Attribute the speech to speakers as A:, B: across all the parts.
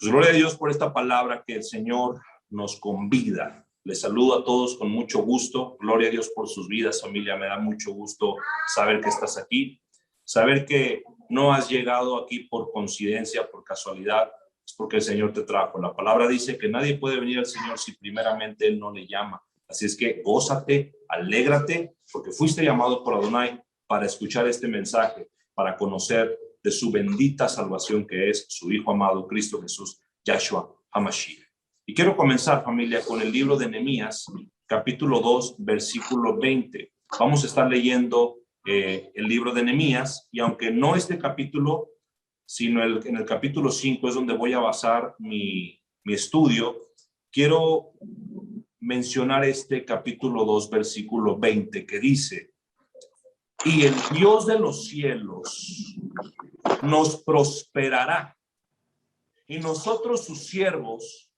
A: Pues gloria a Dios por esta palabra que el Señor nos convida. Les saludo a todos con mucho gusto. Gloria a Dios por sus vidas, familia. Me da mucho gusto saber que estás aquí. Saber que no has llegado aquí por coincidencia, por casualidad. Es porque el Señor te trajo. La palabra dice que nadie puede venir al Señor si primeramente Él no le llama. Así es que gózate, alégrate, porque fuiste llamado por Adonai para escuchar este mensaje, para conocer de su bendita salvación que es su Hijo amado, Cristo Jesús, Yahshua HaMashiach. Y quiero comenzar, familia, con el libro de Nehemías, capítulo 2, versículo 20. Vamos a estar leyendo el libro de Nehemías, y aunque no este capítulo, sino en el capítulo 5 es donde voy a basar mi estudio, quiero mencionar este capítulo 2, versículo 20, que dice: y el Dios de los cielos nos prosperará, y nosotros sus siervos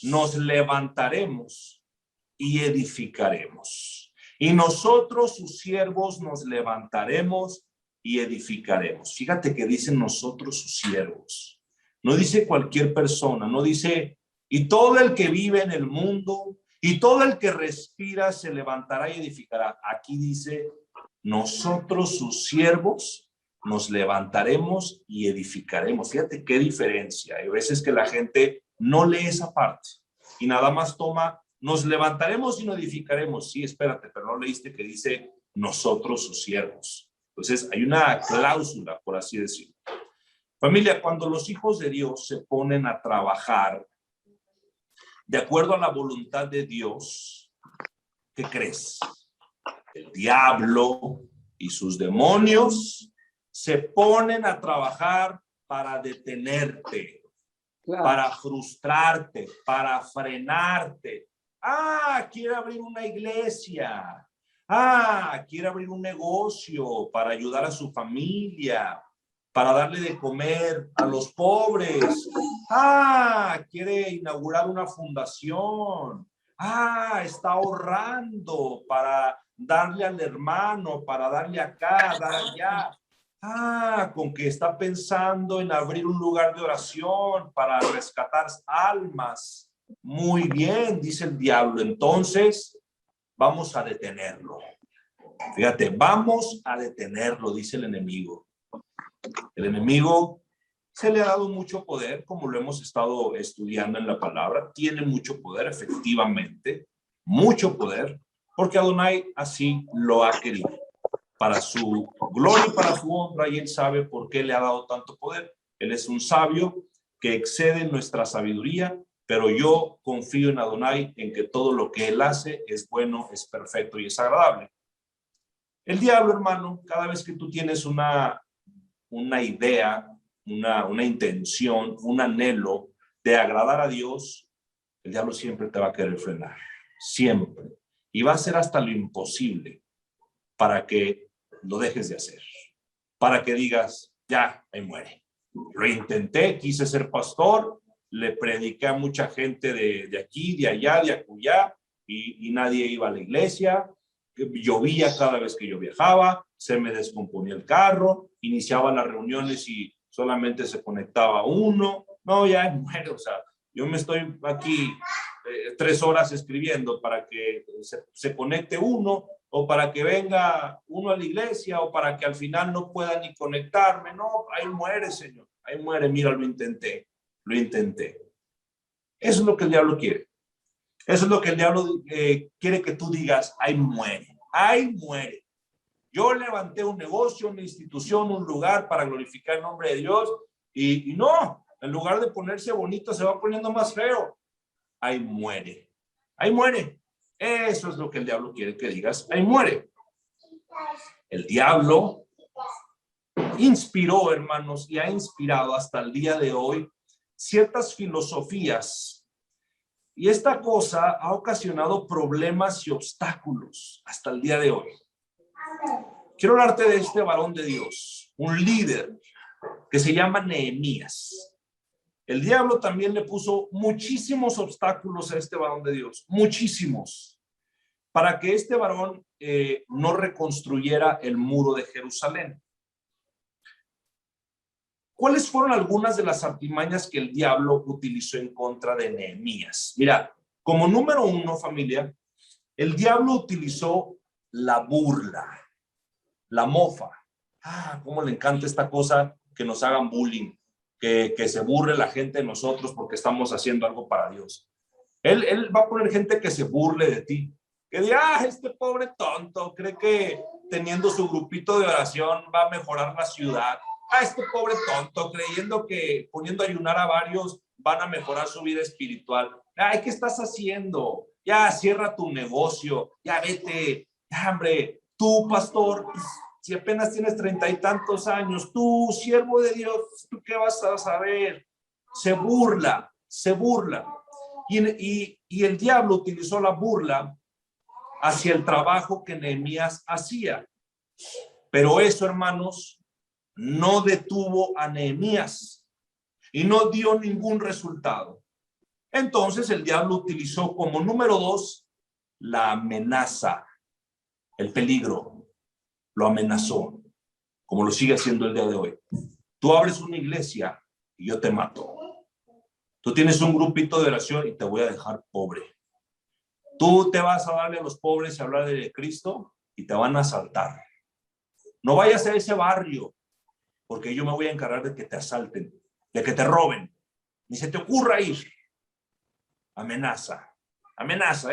A: nos levantaremos y edificaremos. Y nosotros sus siervos nos levantaremos y edificaremos. Fíjate que dicen nosotros sus siervos. No dice cualquier persona, no dice y todo el que vive en el mundo y todo el que respira se levantará y edificará. Aquí dice nosotros sus siervos nos levantaremos y edificaremos. Fíjate qué diferencia. Hay veces que la gente no lee esa parte y nada más toma nos levantaremos y nos edificaremos. Sí, espérate, pero no leíste que dice nosotros sus siervos. Entonces hay una cláusula, por así decirlo. Familia, cuando los hijos de Dios se ponen a trabajar de acuerdo a la voluntad de Dios, ¿qué crees? El diablo y sus demonios se ponen a trabajar para detenerte, claro, para frustrarte, para frenarte. Quiere abrir una iglesia. Quiere abrir un negocio para ayudar a su familia, para darle de comer a los pobres. Quiere inaugurar una fundación. Está ahorrando para darle al hermano, para darle acá, dar allá. Con que está pensando en abrir un lugar de oración para rescatar almas. Muy bien, dice el diablo. Entonces, vamos a detenerlo. Fíjate, vamos a detenerlo, dice el enemigo. El enemigo se le ha dado mucho poder, como lo hemos estado estudiando en la palabra. Tiene mucho poder, efectivamente, mucho poder, porque Adonai así lo ha querido, para su gloria y para su honra, y él sabe por qué le ha dado tanto poder. Él es un sabio que excede nuestra sabiduría, pero yo confío en Adonai, en que todo lo que él hace es bueno, es perfecto y es agradable. El diablo, hermano, cada vez que tú tienes una idea, una intención, un anhelo de agradar a Dios, el diablo siempre te va a querer frenar, siempre. Y va a hacer hasta lo imposible para que lo dejes de hacer, para que digas, ya, ahí muere. Lo intenté, quise ser pastor, le prediqué a mucha gente de aquí, de allá, de acullá, y nadie iba a la iglesia. Llovía cada vez que yo viajaba, se me descomponía el carro, iniciaba las reuniones y solamente se conectaba uno. No, ya muere. O sea, yo me estoy aquí 3 horas escribiendo para que se conecte uno, o para que venga uno a la iglesia, o para que al final no pueda ni conectarme. No, ahí muere, Señor, ahí muere. Mira, lo intenté. Eso es lo que el diablo quiere. Eso es lo que el diablo quiere que tú digas, ahí muere. Yo levanté un negocio, una institución, un lugar para glorificar el nombre de Dios, y no, en lugar de ponerse bonito, se va poniendo más feo. Ahí muere. Eso es lo que el diablo quiere que digas, ahí muere. El diablo inspiró, hermanos, y ha inspirado hasta el día de hoy ciertas filosofías. Y esta cosa ha ocasionado problemas y obstáculos hasta el día de hoy. Quiero hablarte de este varón de Dios, un líder que se llama Nehemías. El diablo también le puso muchísimos obstáculos a este varón de Dios, muchísimos, para que este varón no reconstruyera el muro de Jerusalén. ¿Cuáles fueron algunas de las artimañas que el diablo utilizó en contra de Nehemías? Mira, como número uno, familia, el diablo utilizó la burla, la mofa. Cómo le encanta esta cosa que nos hagan bullying, que se burle la gente de nosotros porque estamos haciendo algo para Dios. Él va a poner gente que se burle de ti, que diga, este pobre tonto cree que teniendo su grupito de oración va a mejorar la ciudad. Este pobre tonto creyendo que poniendo a ayunar a varios van a mejorar su vida espiritual. ¿Qué estás haciendo? Ya cierra tu negocio, ya vete, ya, hombre, tú pastor, si apenas tienes 30 y tantos años, tú siervo de Dios, ¿tú qué vas a saber? Se burla. Y el diablo utilizó la burla hacia el trabajo que Nehemías hacía. Pero eso, hermanos, no detuvo a Nehemías y no dio ningún resultado. Entonces el diablo utilizó como número 2 la amenaza, el peligro. Lo amenazó, como lo sigue haciendo el día de hoy. Tú abres una iglesia y yo te mato. Tú tienes un grupito de oración y te voy a dejar pobre. Tú te vas a darle a los pobres y hablar de Cristo y te van a asaltar. No vayas a ese barrio, porque yo me voy a encargar de que te asalten, de que te roben. Ni se te ocurra ir. Amenaza.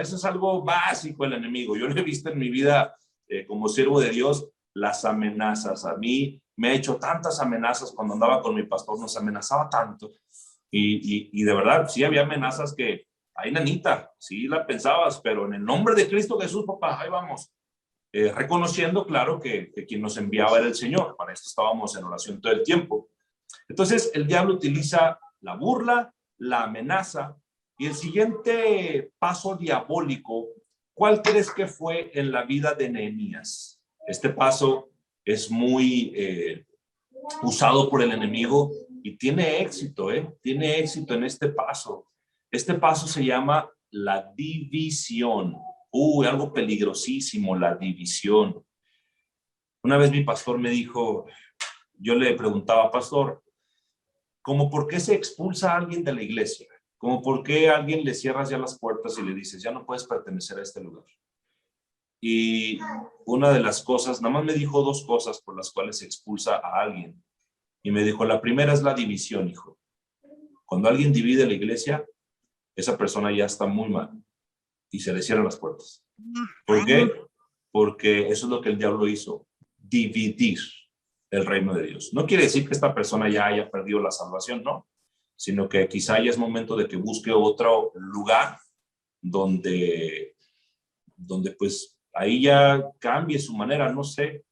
A: Eso es algo básico del enemigo. Yo lo he visto en mi vida como siervo de Dios, las amenazas. A mí me ha hecho tantas amenazas cuando andaba con mi pastor, nos amenazaba tanto. Y de verdad, sí había amenazas que, ay, nanita, sí la pensabas, pero en el nombre de Cristo Jesús, papá, ahí vamos. Reconociendo, claro, que quien nos enviaba era el Señor. Para esto estábamos en oración todo el tiempo. Entonces, el diablo utiliza la burla, la amenaza, y el siguiente paso diabólico, ¿cuál crees que fue en la vida de Nehemías? Este paso es muy usado por el enemigo y tiene éxito, tiene éxito en este paso. Este paso se llama la división. Algo peligrosísimo, la división. Una vez mi pastor me dijo, yo le preguntaba, pastor, ¿cómo por qué se expulsa a alguien de la iglesia? ¿Cómo por qué a alguien le cierras ya las puertas y le dices, ya no puedes pertenecer a este lugar? Y una de las cosas, nada más me dijo 2 cosas por las cuales se expulsa a alguien. Y me dijo, la primera es la división, hijo. Cuando alguien divide la iglesia, esa persona ya está muy mal y se le cierran las puertas. ¿Por qué? Porque eso es lo que el diablo hizo, dividir el reino de Dios. No quiere decir que esta persona ya haya perdido la salvación, no, sino que quizá ya es momento de que busque otro lugar donde pues ahí ya cambie su manera, no sé,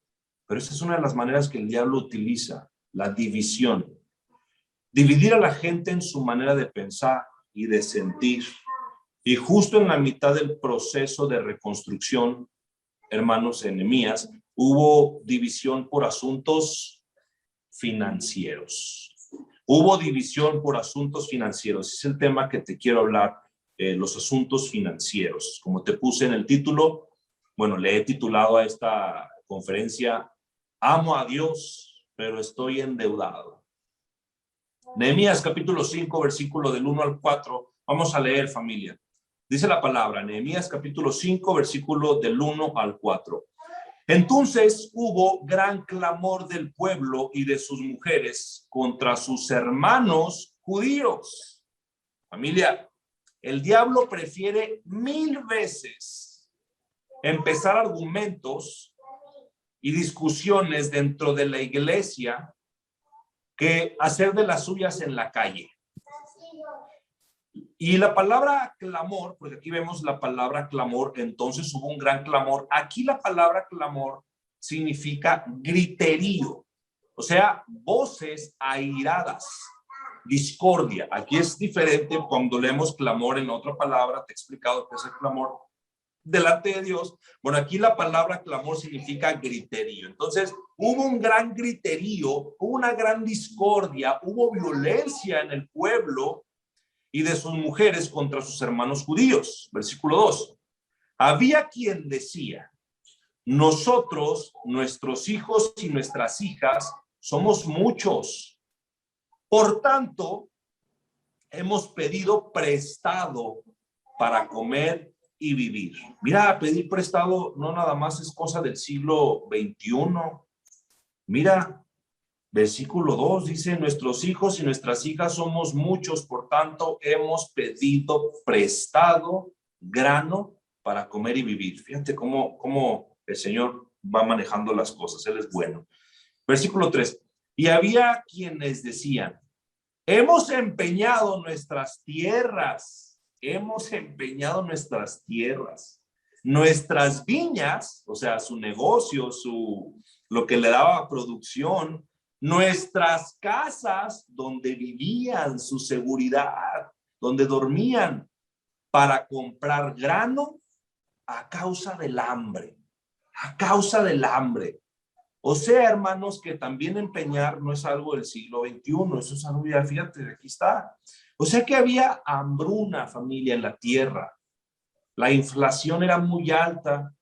A: pero esa es una de las maneras que el diablo utiliza, la división. Dividir a la gente en su manera de pensar y de sentir. Y justo en la mitad del proceso de reconstrucción, hermanos, en Nehemías, hubo división por asuntos financieros. Hubo división por asuntos financieros. Es el tema que te quiero hablar, los asuntos financieros. Como te puse en el título, bueno, le he titulado a esta conferencia, Amo a Dios, pero estoy endeudado. Nehemías capítulo 5, versículo del 1 al 4. Vamos a leer, familia. Dice la palabra, Nehemías capítulo 5, versículo del 1 al 4. Entonces hubo gran clamor del pueblo y de sus mujeres contra sus hermanos judíos. Familia, el diablo prefiere 1000 veces empezar argumentos y discusiones dentro de la iglesia que hacer de las suyas en la calle. Y la palabra clamor, porque aquí vemos la palabra clamor, entonces hubo un gran clamor. Aquí la palabra clamor significa griterío, o sea, voces airadas, discordia. Aquí es diferente cuando leemos clamor en otra palabra, te he explicado qué es el clamor delante de Dios. Bueno, aquí la palabra clamor significa griterío. Entonces, hubo un gran griterío, hubo una gran discordia, hubo violencia en el pueblo y de sus mujeres contra sus hermanos judíos. Versículo 2. Había quien decía, nosotros, nuestros hijos y nuestras hijas, somos muchos Por tanto, hemos pedido prestado para comer y vivir. Mira, pedir prestado no nada más es cosa del siglo XXI. Mira, versículo 2 dice, nuestros hijos y nuestras hijas somos muchos, por tanto hemos pedido prestado grano para comer y vivir. Fíjate cómo el Señor va manejando las cosas, Él es bueno. Versículo 3, y había quienes decían, hemos empeñado nuestras tierras, nuestras viñas, o sea, su negocio, lo que le daba producción, nuestras casas donde vivían, su seguridad, donde dormían, para comprar grano a causa del hambre, O sea, hermanos, que también empeñar no es algo del siglo XXI, eso es algo ya, fíjate, aquí está. O sea que había hambruna, familia, en la tierra. La inflación era muy alta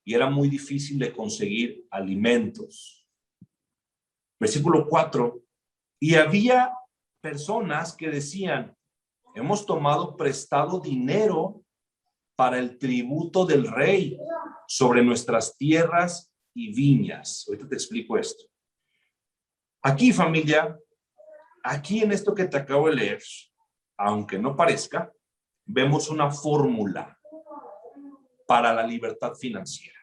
A: y era muy difícil de conseguir alimentos. Versículo 4. Y había personas que decían, hemos tomado prestado dinero para el tributo del rey sobre nuestras tierras y viñas. Ahorita te explico esto. Aquí, familia, aquí en esto que te acabo de leer, aunque no parezca, vemos una fórmula para la libertad financiera.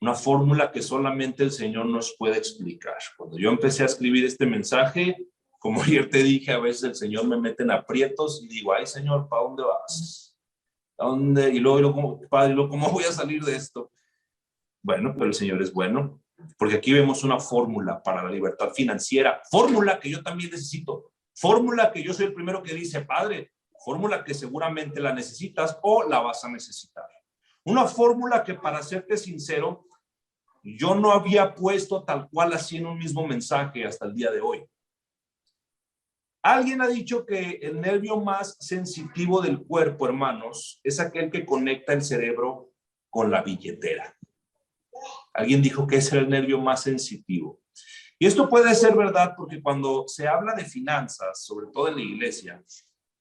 A: Una fórmula que solamente el Señor nos puede explicar. Cuando yo empecé a escribir este mensaje, como ayer te dije, a veces el Señor me mete en aprietos y digo, ay Señor, ¿para dónde vas? ¿A dónde? Y luego, Padre, ¿cómo voy a salir de esto? Bueno, pero el Señor es bueno, porque aquí vemos una fórmula para la libertad financiera, fórmula que yo también necesito, fórmula que yo soy el primero que dice, Padre, fórmula que seguramente la necesitas o la vas a necesitar. Una fórmula que, para serte sincero, yo no había puesto tal cual así en un mismo mensaje hasta el día de hoy. Alguien ha dicho que el nervio más sensitivo del cuerpo, hermanos, es aquel que conecta el cerebro con la billetera. Alguien dijo que ese es el nervio más sensitivo. Y esto puede ser verdad porque cuando se habla de finanzas, sobre todo en la iglesia,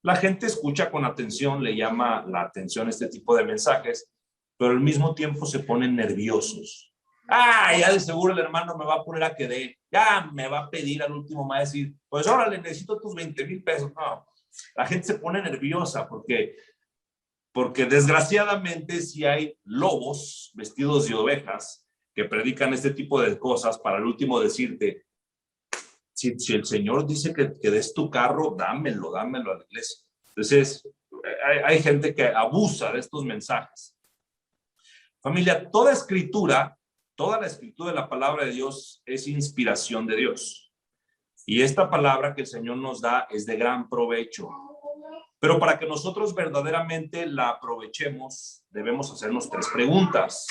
A: la gente escucha con atención, le llama la atención este tipo de mensajes, pero al mismo tiempo se ponen nerviosos. Ya de seguro el hermano me va a poner a que dé, ya me va a pedir al último, me va a decir, pues órale, necesito tus 20,000 pesos. No, la gente se pone nerviosa porque desgraciadamente si hay lobos vestidos de ovejas que predican este tipo de cosas para al último decirte, si el Señor dice que des tu carro, dámelo a la iglesia. Entonces, hay gente que abusa de estos mensajes. Familia, toda la escritura de la palabra de Dios es inspiración de Dios. Y esta palabra que el Señor nos da es de gran provecho. Pero para que nosotros verdaderamente la aprovechemos, debemos hacernos 3 preguntas.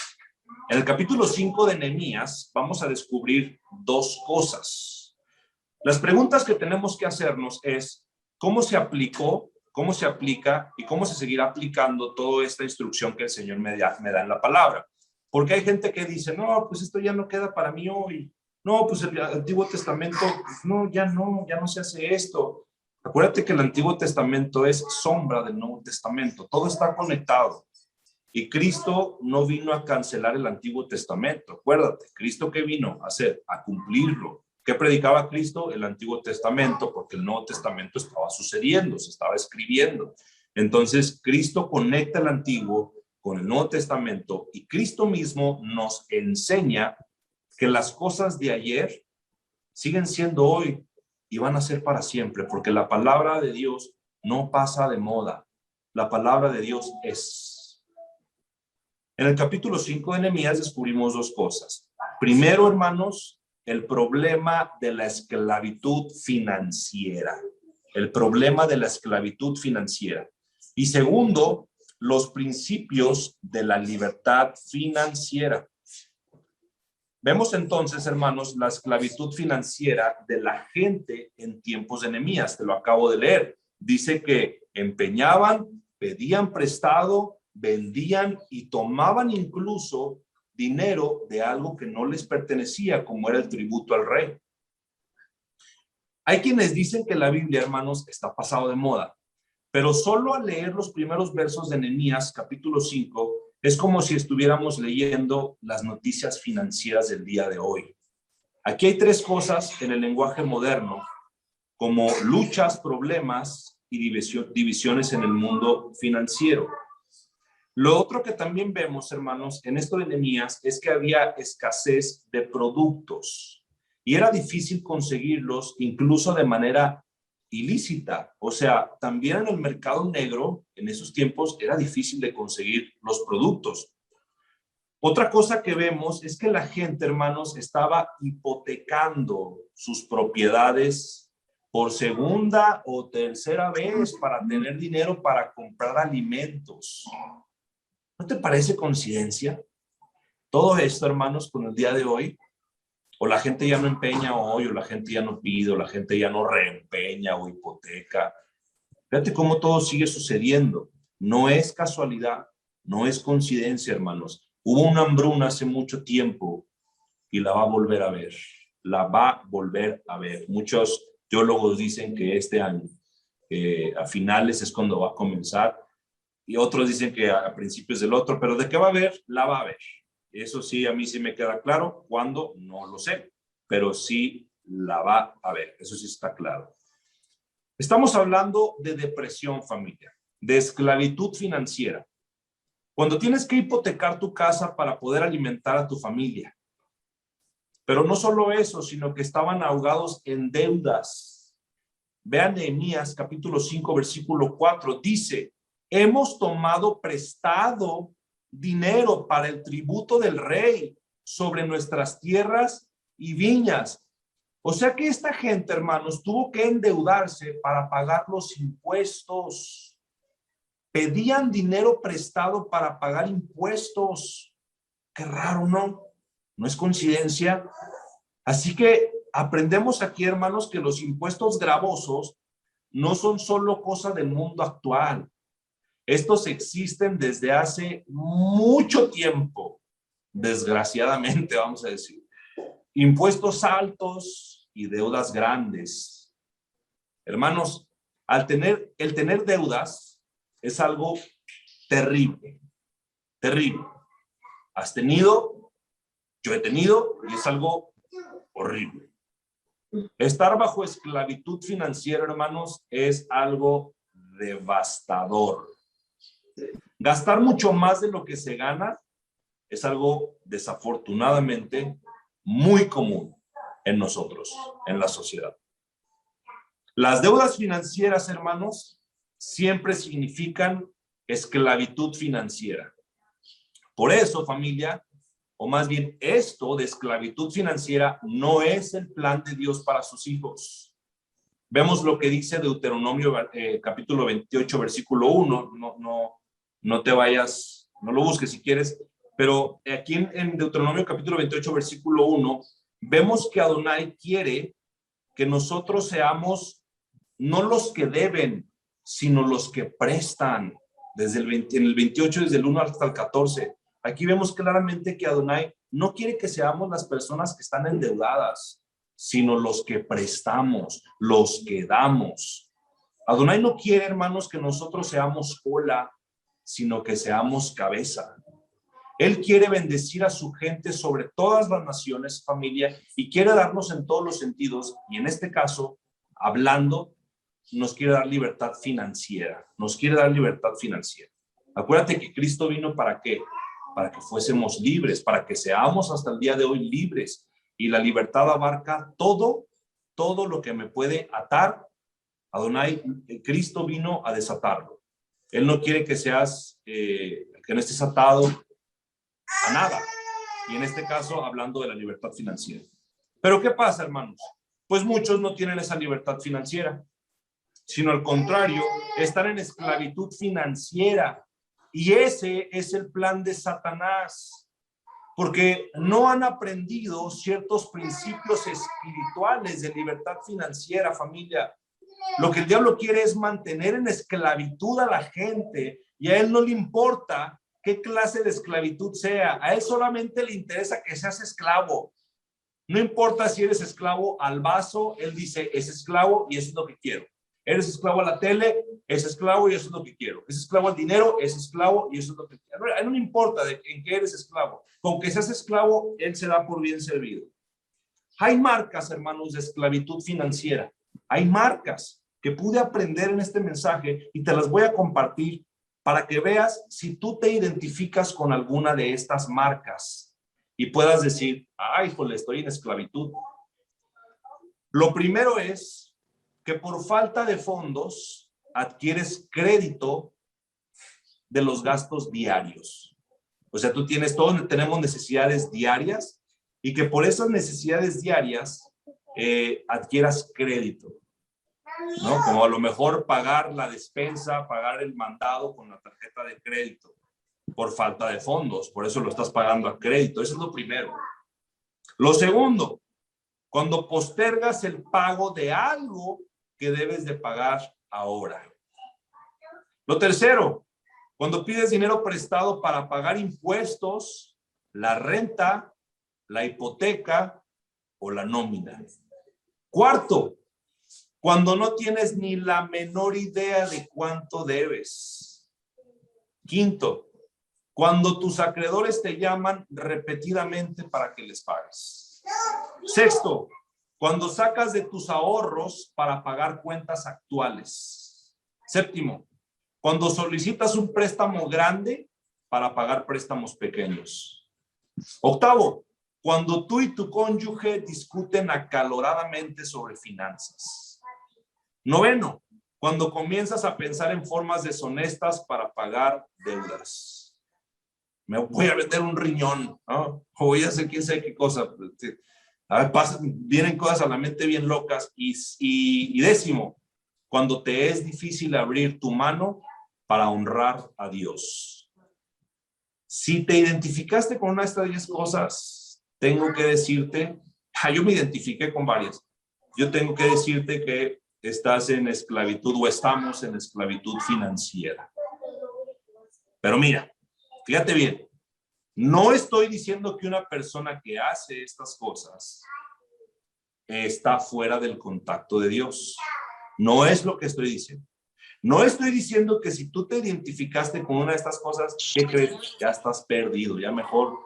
A: En el capítulo 5 de Nehemías vamos a descubrir 2 cosas. Las preguntas que tenemos que hacernos es cómo se aplicó, cómo se aplica y cómo se seguirá aplicando toda esta instrucción que el Señor me da en la palabra. Porque hay gente que dice, no, pues esto ya no queda para mí hoy. No, pues el Antiguo Testamento, pues no, ya no se hace esto. Acuérdate que el Antiguo Testamento es sombra del Nuevo Testamento. Todo está conectado. Y Cristo no vino a cancelar el Antiguo Testamento. Acuérdate, ¿Cristo qué vino a hacer? A cumplirlo. ¿Qué predicaba Cristo? El Antiguo Testamento, porque el Nuevo Testamento estaba sucediendo, se estaba escribiendo. Entonces, Cristo conecta el Antiguo con el Nuevo Testamento y Cristo mismo nos enseña que las cosas de ayer siguen siendo hoy y van a ser para siempre, porque la palabra de Dios no pasa de moda. La palabra de Dios es. En el capítulo 5 de Nehemías descubrimos 2 cosas. Primero, hermanos, el problema de la esclavitud financiera. El problema de la esclavitud financiera. Y segundo, los principios de la libertad financiera. Vemos entonces, hermanos, la esclavitud financiera de la gente en tiempos de Nehemías. Te lo acabo de leer. Dice que empeñaban, pedían prestado, vendían y tomaban incluso dinero de algo que no les pertenecía, como era el tributo al rey. Hay quienes dicen que la Biblia, hermanos, está pasado de moda, pero solo al leer los primeros versos de Nehemías, capítulo 5, es como si estuviéramos leyendo las noticias financieras del día de hoy. Aquí hay tres cosas en el lenguaje moderno, como luchas, problemas y divisiones en el mundo financiero. Lo otro que también vemos, hermanos, en esto de Nehemías es que había escasez de productos y era difícil conseguirlos incluso de manera ilícita. O sea, también en el mercado negro, en esos tiempos, era difícil de conseguir los productos. Otra cosa que vemos es que la gente, hermanos, estaba hipotecando sus propiedades por segunda o tercera vez para tener dinero para comprar alimentos. ¿No te parece coincidencia todo esto, hermanos, con el día de hoy? O la gente ya no empeña hoy, o la gente ya no pide, o la gente ya no reempeña o hipoteca. Fíjate cómo todo sigue sucediendo. No es casualidad, no es coincidencia, hermanos. Hubo una hambruna hace mucho tiempo y la va a volver a ver. La va a volver a ver. Muchos teólogos dicen que este año, a finales es cuando va a comenzar, y otros dicen que a principios del otro, pero de qué va a haber, la va a ver. Eso sí, a mí sí me queda claro. ¿Cuándo? No lo sé, pero sí la va a ver. Eso sí está claro. Estamos hablando de depresión, familia, de esclavitud financiera. Cuando tienes que hipotecar tu casa para poder alimentar a tu familia. Pero no solo eso, sino que estaban ahogados en deudas. Vean Nehemías capítulo 5, versículo 4, dice: hemos tomado prestado dinero para el tributo del rey sobre nuestras tierras y viñas. O sea que esta gente, hermanos, tuvo que endeudarse para pagar los impuestos. Pedían dinero prestado para pagar impuestos. Qué raro, ¿no? No es coincidencia. Así que aprendemos aquí, hermanos, que los impuestos gravosos no son solo cosa del mundo actual. Estos existen desde hace mucho tiempo, desgraciadamente, vamos a decir. Impuestos altos y deudas grandes. Hermanos, el tener deudas es algo terrible, terrible. ¿Has tenido? Yo he tenido y es algo horrible. Estar bajo esclavitud financiera, hermanos, es algo devastador. Gastar mucho más de lo que se gana es algo desafortunadamente muy común en nosotros, en la sociedad. Las deudas financieras, hermanos, siempre significan esclavitud financiera. Por eso, familia, o más bien esto de esclavitud financiera no es el plan de Dios para sus hijos. Vemos lo que dice Deuteronomio capítulo 28, versículo 1. No te vayas, no lo busques si quieres, pero aquí en Deuteronomio capítulo 28, versículo 1, vemos que Adonai quiere que nosotros seamos no los que deben, sino los que prestan. En el 28, desde el 1 hasta el 14. Aquí vemos claramente que Adonai no quiere que seamos las personas que están endeudadas, sino los que prestamos, los que damos. Adonai no quiere, hermanos, que nosotros seamos cola, sino que seamos cabeza. Él quiere bendecir a su gente sobre todas las naciones, familia, y quiere darnos en todos los sentidos, y en este caso, hablando, nos quiere dar libertad financiera. Nos quiere dar libertad financiera. Acuérdate que Cristo vino ¿para qué? Para que fuésemos libres, para que seamos hasta el día de hoy libres. Y la libertad abarca todo lo que me puede atar. Adonai, Cristo vino a desatarlo. Él no quiere que seas, que no estés atado a nada. Y en este caso, hablando de la libertad financiera. Pero ¿qué pasa, hermanos? Pues muchos no tienen esa libertad financiera, sino al contrario, están en esclavitud financiera. Y ese es el plan de Satanás, porque no han aprendido ciertos principios espirituales de libertad financiera, familia. Lo que el diablo quiere es mantener en esclavitud a la gente, y a él no le importa qué clase de esclavitud sea. A él solamente le interesa que seas esclavo. No importa si eres esclavo al vaso, él dice, es esclavo y eso es lo que quiero. Eres esclavo a la tele, es esclavo y eso es lo que quiero. Es esclavo al dinero, es esclavo y eso es lo que quiero. A él no le importa en qué eres esclavo. Con que seas esclavo, él se da por bien servido. Hay marcas, hermanos, de esclavitud financiera. Hay marcas que pude aprender en este mensaje y te las voy a compartir para que veas si tú te identificas con alguna de estas marcas y puedas decir, ay, híjole, estoy en esclavitud. Lo primero es que por falta de fondos adquieres crédito de los gastos diarios. O sea, todos tenemos necesidades diarias y que por esas necesidades diarias adquieras crédito, ¿no? Como a lo mejor pagar la despensa, pagar el mandado con la tarjeta de crédito por falta de fondos, por eso lo estás pagando a crédito. Eso es lo primero. Lo segundo, cuando postergas el pago de algo que debes de pagar ahora. Lo tercero, cuando pides dinero prestado para pagar impuestos, la renta, la hipoteca o la nómina. Cuarto, cuando no tienes ni la menor idea de cuánto debes. Quinto, cuando tus acreedores te llaman repetidamente para que les pagues. Sexto, cuando sacas de tus ahorros para pagar cuentas actuales. Séptimo, cuando solicitas un préstamo grande para pagar préstamos pequeños. Octavo, cuando tú y tu cónyuge discuten acaloradamente sobre finanzas. Noveno, cuando comienzas a pensar en formas deshonestas para pagar deudas. Me voy a vender un riñón, ¿no? O voy a hacer quién sabe qué cosa. A ver, vienen cosas a la mente bien locas. Y décimo, cuando te es difícil abrir tu mano para honrar a Dios. Si te identificaste con una de estas 10 cosas, tengo que decirte, yo me identifiqué con varias. Yo tengo que decirte que estás en esclavitud o estamos en esclavitud financiera. Pero mira, fíjate bien, no estoy diciendo que una persona que hace estas cosas está fuera del contacto de Dios. No es lo que estoy diciendo. No estoy diciendo que si tú te identificaste con una de estas cosas, ¿qué crees? Ya estás perdido, ya mejor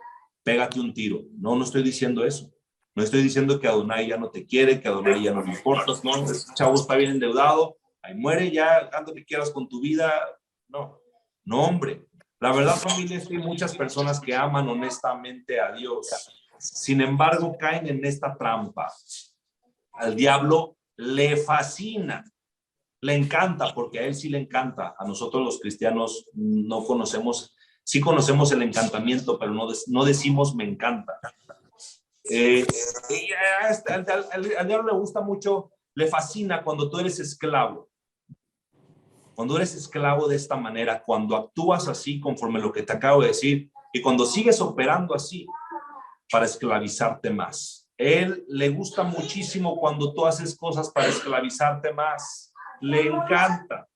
A: pégate un tiro. No, no estoy diciendo eso. No estoy diciendo que Adonai ya no te quiere, que Adonai ya no le importas. No, ese chavo está bien endeudado, ahí muere ya, haz lo que quieras con tu vida. No, no, hombre. La verdad, familia, es que hay muchas personas que aman honestamente a Dios. Sin embargo, caen en esta trampa. Al diablo le fascina. Le encanta, porque a él sí le encanta. A nosotros los cristianos no conocemos, sí conocemos el encantamiento, pero no decimos me encanta. Al diablo le gusta mucho, le fascina cuando tú eres esclavo. Cuando eres esclavo de esta manera, cuando actúas así conforme lo que te acabo de decir, y cuando sigues operando así para esclavizarte más. Él le gusta muchísimo cuando tú haces cosas para esclavizarte más. Le encanta.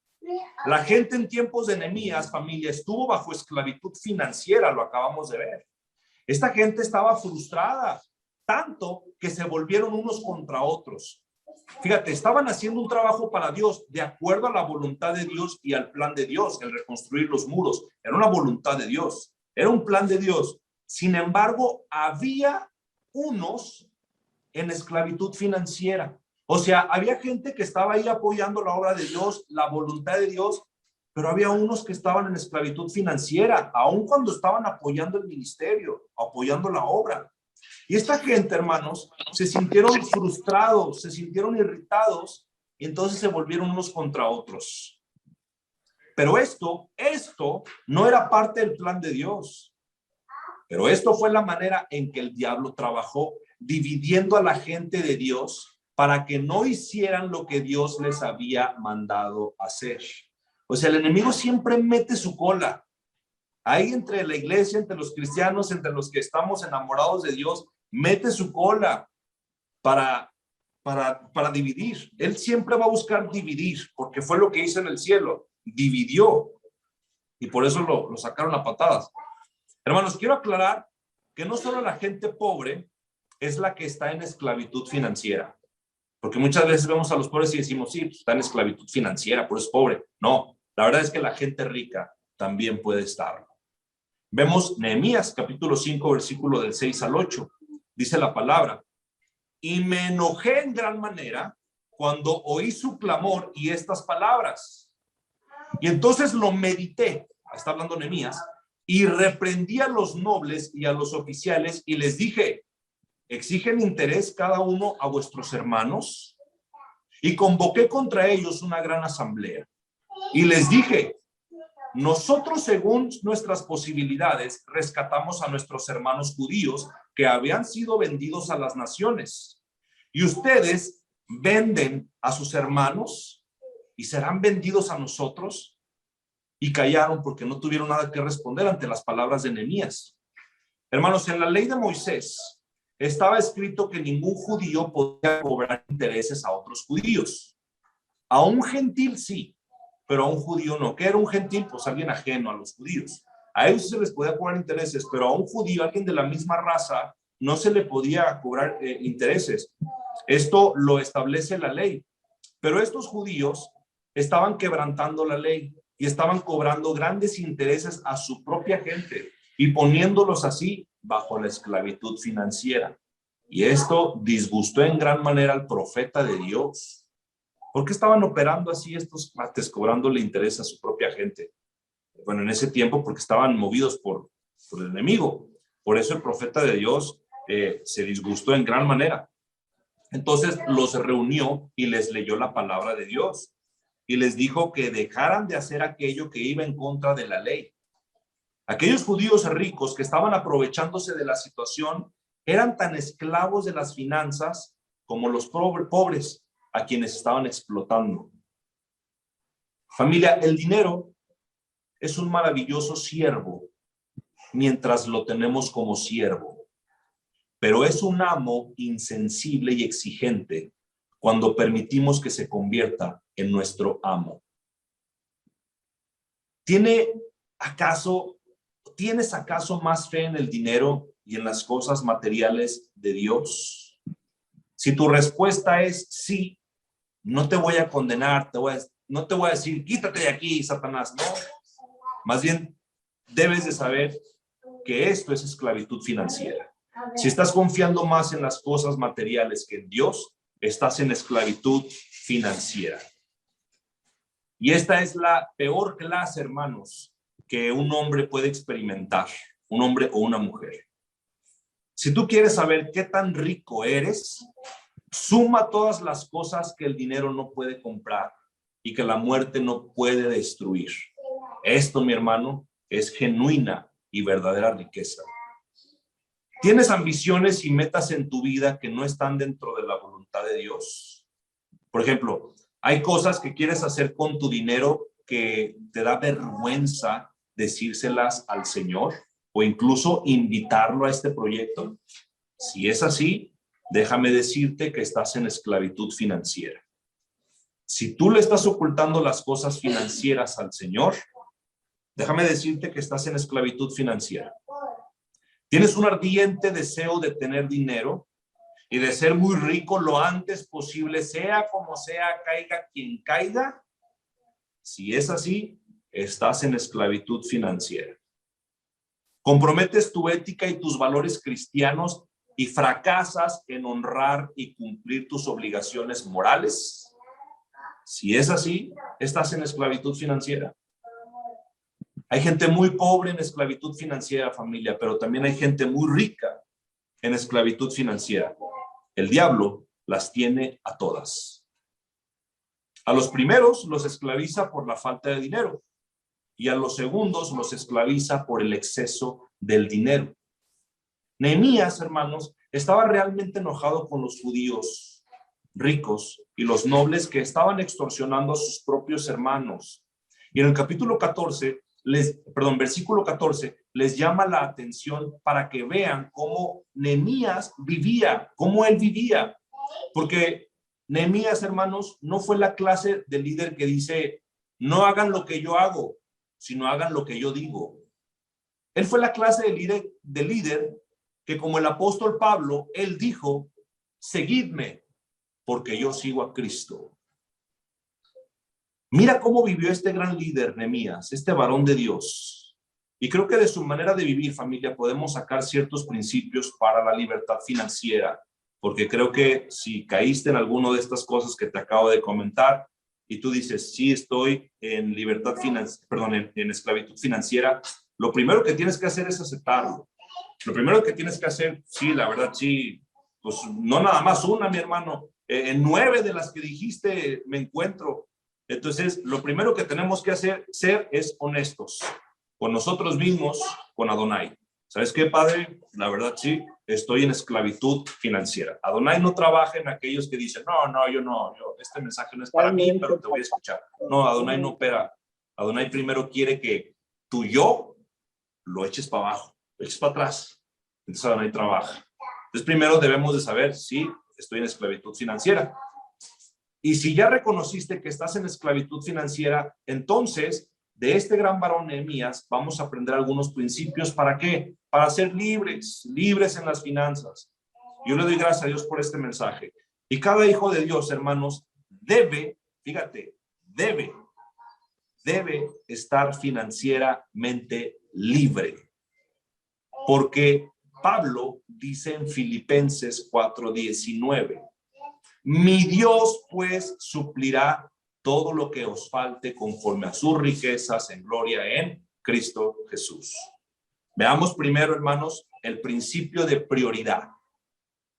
A: La gente en tiempos de Nehemías, familia, estuvo bajo esclavitud financiera, lo acabamos de ver. Esta gente estaba frustrada, tanto que se volvieron unos contra otros. Fíjate, estaban haciendo un trabajo para Dios, de acuerdo a la voluntad de Dios y al plan de Dios, el reconstruir los muros. Era una voluntad de Dios, era un plan de Dios. Sin embargo, había unos en esclavitud financiera. O sea, había gente que estaba ahí apoyando la obra de Dios, la voluntad de Dios, pero había unos que estaban en esclavitud financiera, aun cuando estaban apoyando el ministerio, apoyando la obra. Y esta gente, hermanos, se sintieron frustrados, se sintieron irritados, y entonces se volvieron unos contra otros. Pero esto no era parte del plan de Dios. Pero esto fue la manera en que el diablo trabajó, dividiendo a la gente de Dios para que no hicieran lo que Dios les había mandado hacer. O sea, el enemigo siempre mete su cola. Ahí entre la iglesia, entre los cristianos, entre los que estamos enamorados de Dios, mete su cola para dividir. Él siempre va a buscar dividir, porque fue lo que hizo en el cielo. Dividió. Y por eso lo sacaron a patadas. Hermanos, quiero aclarar que no solo la gente pobre es la que está en esclavitud financiera. Porque muchas veces vemos a los pobres y decimos, sí, pues está en esclavitud financiera, por eso es pobre. No, la verdad es que la gente rica también puede estarlo. Vemos Nehemías, capítulo 5, versículo del 6 al 8. Dice la palabra, y me enojé en gran manera cuando oí su clamor y estas palabras. Y entonces lo medité, está hablando Nehemías, y reprendí a los nobles y a los oficiales y les dije, ¿exigen interés cada uno a vuestros hermanos? Y convoqué contra ellos una gran asamblea. Y les dije, nosotros según nuestras posibilidades rescatamos a nuestros hermanos judíos que habían sido vendidos a las naciones. Y ustedes venden a sus hermanos y serán vendidos a nosotros. Y callaron porque no tuvieron nada que responder ante las palabras de Nehemías. Hermanos, en la ley de Moisés estaba escrito que ningún judío podía cobrar intereses a otros judíos. A un gentil sí, pero a un judío no. ¿Qué era un gentil? Pues alguien ajeno a los judíos. A ellos se les podía cobrar intereses, pero a un judío, alguien de la misma raza, no se le podía cobrar intereses. Esto lo establece la ley. Pero estos judíos estaban quebrantando la ley y estaban cobrando grandes intereses a su propia gente y poniéndolos así bajo la esclavitud financiera. Y esto disgustó en gran manera al profeta de Dios. ¿Por qué estaban operando así estos cuates, cobrándole interés a su propia gente? Bueno, en ese tiempo porque estaban movidos por el enemigo. Por eso el profeta de Dios se disgustó en gran manera. Entonces los reunió y les leyó la palabra de Dios. Y les dijo que dejaran de hacer aquello que iba en contra de la ley. Aquellos judíos ricos que estaban aprovechándose de la situación eran tan esclavos de las finanzas como los pobres a quienes estaban explotando. Familia, el dinero es un maravilloso siervo mientras lo tenemos como siervo, pero es un amo insensible y exigente cuando permitimos que se convierta en nuestro amo. ¿Tienes acaso más fe en el dinero y en las cosas materiales de Dios? Si tu respuesta es sí, no te voy a condenar, no te voy a decir, quítate de aquí, Satanás, no. Más bien, debes de saber que esto es esclavitud financiera. Si estás confiando más en las cosas materiales que en Dios, estás en esclavitud financiera. Y esta es la peor clase, hermanos, que un hombre puede experimentar, un hombre o una mujer. Si tú quieres saber qué tan rico eres, suma todas las cosas que el dinero no puede comprar y que la muerte no puede destruir. Esto, mi hermano, es genuina y verdadera riqueza. ¿Tienes ambiciones y metas en tu vida que no están dentro de la voluntad de Dios? Por ejemplo, hay cosas que quieres hacer con tu dinero que te da vergüenza decírselas al Señor o incluso invitarlo a este proyecto. Si es así, déjame decirte que estás en esclavitud financiera. Si tú le estás ocultando las cosas financieras al Señor, déjame decirte que estás en esclavitud financiera. ¿Tienes un ardiente deseo de tener dinero y de ser muy rico lo antes posible, sea como sea, caiga quien caiga? Si es así, estás en esclavitud financiera. ¿Comprometes tu ética y tus valores cristianos y fracasas en honrar y cumplir tus obligaciones morales? Si es así, estás en esclavitud financiera. Hay gente muy pobre en esclavitud financiera, familia, pero también hay gente muy rica en esclavitud financiera. El diablo las tiene a todas. A los primeros los esclaviza por la falta de dinero y a los segundos los esclaviza por el exceso del dinero. Nehemías, hermanos, estaba realmente enojado con los judíos ricos y los nobles que estaban extorsionando a sus propios hermanos. Y en el capítulo 14, versículo 14, les llama la atención para que vean cómo Nehemías vivía, cómo él vivía. Porque Nehemías, hermanos, no fue la clase de líder que dice, no hagan lo que yo hago, sino hagan lo que yo digo. Él fue la clase de líder que como el apóstol Pablo, él dijo, seguidme, porque yo sigo a Cristo. Mira cómo vivió este gran líder, Nehemías, este varón de Dios. Y creo que de su manera de vivir, familia, podemos sacar ciertos principios para la libertad financiera, porque creo que si caíste en alguna de estas cosas que te acabo de comentar y tú dices, sí, estoy en libertad financiera, perdón, en esclavitud financiera, lo primero que tienes que hacer es aceptarlo. Lo primero que tienes que hacer, sí, la verdad, sí, pues no nada más una, mi hermano, en 9 de las que dijiste me encuentro. Entonces, lo primero que tenemos que hacer es honestos con nosotros mismos, con Adonai. ¿Sabes qué, padre? La verdad, sí, estoy en esclavitud financiera. Adonai no trabaja en aquellos que dicen, este mensaje no es para mí, pero te voy a escuchar. No, Adonai no opera. Adonai primero quiere que tu yo lo eches para abajo, lo eches para atrás. Entonces Adonai trabaja. Entonces, primero debemos de saber si estoy en esclavitud financiera. Y si ya reconociste que estás en esclavitud financiera, entonces, de este gran varón Nehemías, vamos a aprender algunos principios. ¿Para qué? Para ser libres en las finanzas. Yo le doy gracias a Dios por este mensaje. Y cada hijo de Dios, hermanos, debe estar financieramente libre. Porque Pablo dice en Filipenses 4:19, mi Dios pues suplirá todo lo que os falte conforme a sus riquezas en gloria en Cristo Jesús. Veamos primero, hermanos, el principio de prioridad.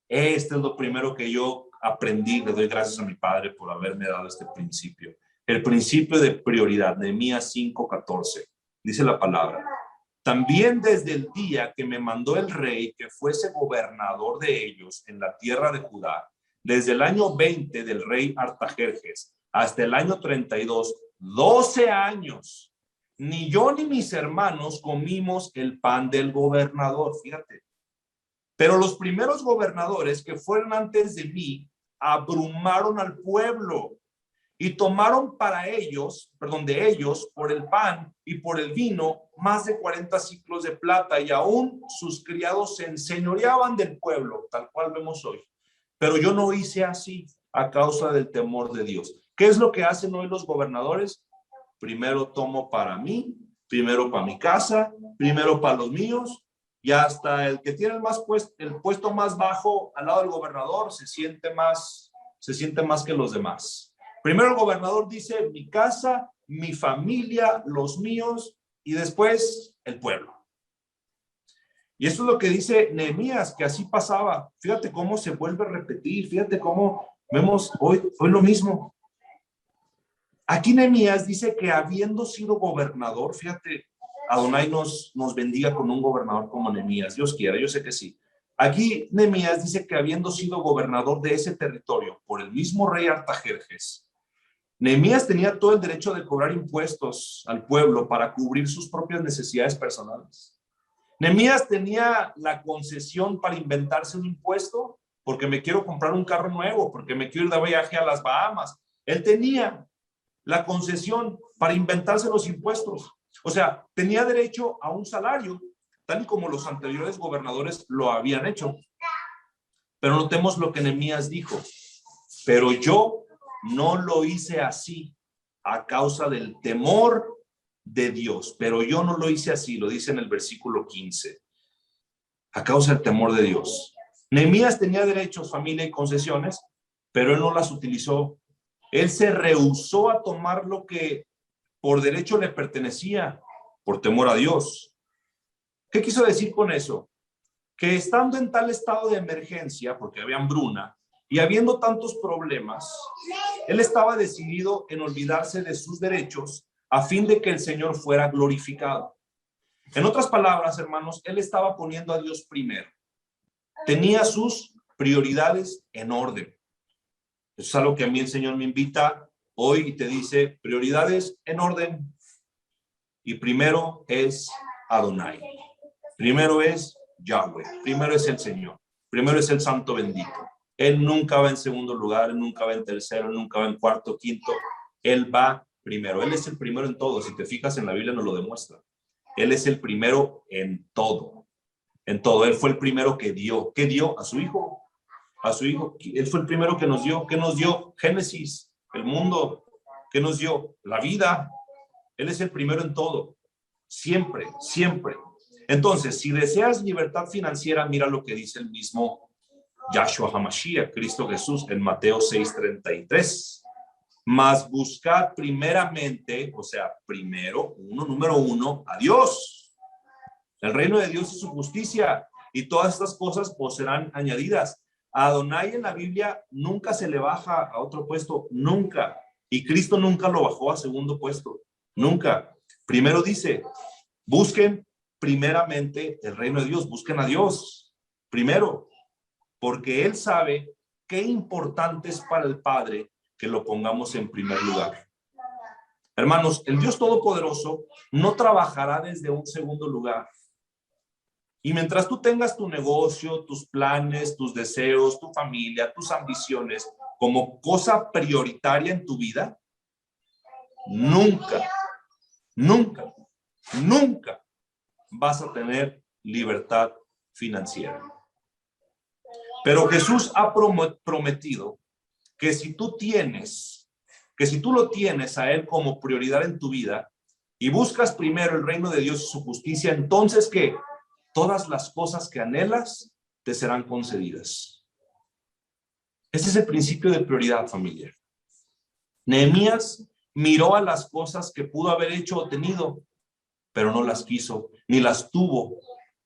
A: Este es lo primero que yo aprendí. Le doy gracias a mi padre por haberme dado este principio. El principio de prioridad, Nehemías 5:14. Dice la palabra. También desde el día que me mandó el rey que fuese gobernador de ellos en la tierra de Judá, desde el año 20 del rey Artajerjes hasta el año 32, 12 años, ni yo ni mis hermanos comimos el pan del gobernador, fíjate. Pero los primeros gobernadores que fueron antes de mí abrumaron al pueblo y tomaron de ellos por el pan y por el vino más de 40 siclos de plata, y aún sus criados se enseñoreaban del pueblo, tal cual vemos hoy. Pero yo no hice así a causa del temor de Dios. ¿Qué es lo que hacen hoy los gobernadores? Primero tomo para mí, primero para mi casa, primero para los míos, y hasta el que tiene el puesto más bajo al lado del gobernador se siente más que los demás. Primero el gobernador dice mi casa, mi familia, los míos, y después el pueblo. Y eso es lo que dice Nehemías, que así pasaba. Fíjate cómo se vuelve a repetir, fíjate cómo vemos hoy lo mismo. Aquí Nehemías dice que habiendo sido gobernador, fíjate, Adonai nos bendiga con un gobernador como Nehemías, Dios quiera, yo sé que sí. Aquí Nehemías dice que habiendo sido gobernador de ese territorio por el mismo rey Artajerjes, Nehemías tenía todo el derecho de cobrar impuestos al pueblo para cubrir sus propias necesidades personales. Nehemías tenía la concesión para inventarse un impuesto porque me quiero comprar un carro nuevo, porque me quiero ir de viaje a las Bahamas. Él tenía la concesión para inventarse los impuestos. O sea, tenía derecho a un salario, tal y como los anteriores gobernadores lo habían hecho. Pero notemos lo que Nehemías dijo. Pero yo no lo hice así a causa del temor de Dios. Pero yo no lo hice así, lo dice en el versículo 15. A causa del temor de Dios. Nehemías tenía derechos, familia y concesiones, pero él no las utilizó. Él se rehusó a tomar lo que por derecho le pertenecía, por temor a Dios. ¿Qué quiso decir con eso? Que estando en tal estado de emergencia, porque había hambruna, y habiendo tantos problemas, él estaba decidido en olvidarse de sus derechos a fin de que el Señor fuera glorificado. En otras palabras, hermanos, él estaba poniendo a Dios primero. Tenía sus prioridades en orden. Eso es algo que a mí el Señor me invita hoy y te dice, prioridades en orden. Y primero es Adonai. Primero es Yahweh. Primero es el Señor. Primero es el Santo Bendito. Él nunca va en segundo lugar, él nunca va en tercero, él nunca va en cuarto, quinto. Él va primero. Él es el primero en todo. Si te fijas en la Biblia nos lo demuestra. Él es el primero en todo. en todo. Él fue el primero que dio. ¿Qué dio? A su hijo. A su hijo. Él fue el primero que nos dio. ¿Qué nos dio? Génesis, el mundo. ¿Qué nos dio? La vida. Él es el primero en todo. Siempre, siempre. Entonces, si deseas libertad financiera, mira lo que dice el mismo Yahshua HaMashiach, Cristo Jesús, en Mateo 6:33. Mas buscad primeramente, o sea, número uno, a Dios. El reino de Dios y su justicia, y todas estas cosas pues serán añadidas. A Adonai en la Biblia nunca se le baja a otro puesto, nunca. Y Cristo nunca lo bajó a segundo puesto, nunca. Primero dice, busquen primeramente el reino de Dios, busquen a Dios primero, porque Él sabe qué importante es para el Padre que lo pongamos en primer lugar. Hermanos, el Dios Todopoderoso no trabajará desde un segundo lugar. Y mientras tú tengas tu negocio, tus planes, tus deseos, tu familia, tus ambiciones como cosa prioritaria en tu vida, nunca, nunca, nunca vas a tener libertad financiera. Pero Jesús ha prometido que si tú lo tienes a Él como prioridad en tu vida y buscas primero el reino de Dios y su justicia, entonces que todas las cosas que anhelas te serán concedidas. Ese es el principio de prioridad, familia. Nehemías miró a las cosas que pudo haber hecho o tenido, pero no las quiso, ni las tuvo,